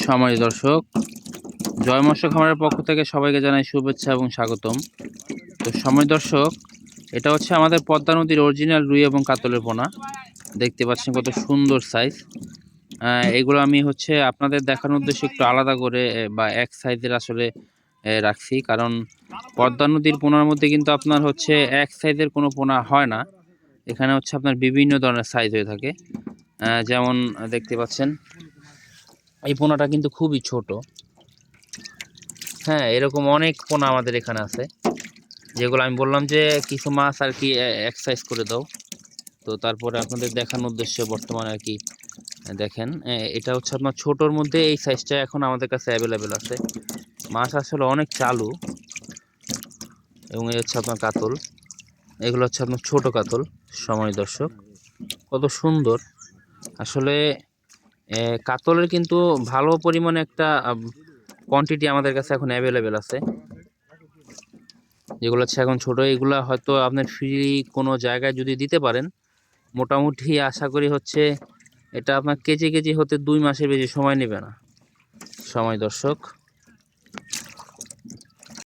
সম্মানিত দর্শক, জয় মৎস্য খামারের পক্ষ থেকে সবাইকে জানাই শুভেচ্ছা এবং স্বাগতম। তো সম্মানিত দর্শক, এটা হচ্ছে আমাদের পদ্মা নদীর অরিজিনাল রুই এবং কাতলের পোনা। দেখতে পাচ্ছেন কত সুন্দর সাইজ। এগুলো আমি হচ্ছে আপনাদের দেখানোর উদ্দেশ্যে একটু আলাদা করে বা এক সাইজের আসলে রাখছি, কারণ পদ্মা নদীর পোনার মধ্যে কিন্তু আপনার হচ্ছে এক সাইজের কোনো পোনা হয় না। এখানে হচ্ছে আপনার বিভিন্ন ধরনের সাইজ হয়ে থাকে। যেমন দেখতে পাচ্ছেন এই পোনাটা কিন্তু খুবই ছোট। হ্যাঁ, এরকম অনেক পোনা আমাদের এখানে আছে, যেগুলো আমি বললাম যে কিছু মাছ আর কি এক্সারসাইজ করে দাও। তো তারপরে আপনাদের দেখানোর উদ্দেশ্যে বর্তমানে আর কি দেখেন, এটা হচ্ছে আপনার ছোটোর মধ্যে এই সাইজটা এখন আমাদের কাছে অ্যাভেলেবেল আছে। মাছ আসলে অনেক চালু। এবং এই হচ্ছে আপনার কাতল, এগুলো হচ্ছে আপনার ছোট কাতল। সময় দর্শক, কত সুন্দর আসলে। কাতলের কিন্তু ভালো পরিমাণে একটা কোয়ান্টিটি আমাদের কাছে এখন অ্যাভেলেবেল আছে। যেগুলো হচ্ছে এখন ছোট, এগুলা হয়তো আপনার ফ্রি কোনো জায়গায় যদি দিতে পারেন, মোটামুটি আশা করি হচ্ছে এটা আপনার কেজি কেজি হতে 2 মাসের বেশি সময় নেবে না। সময় দর্শক।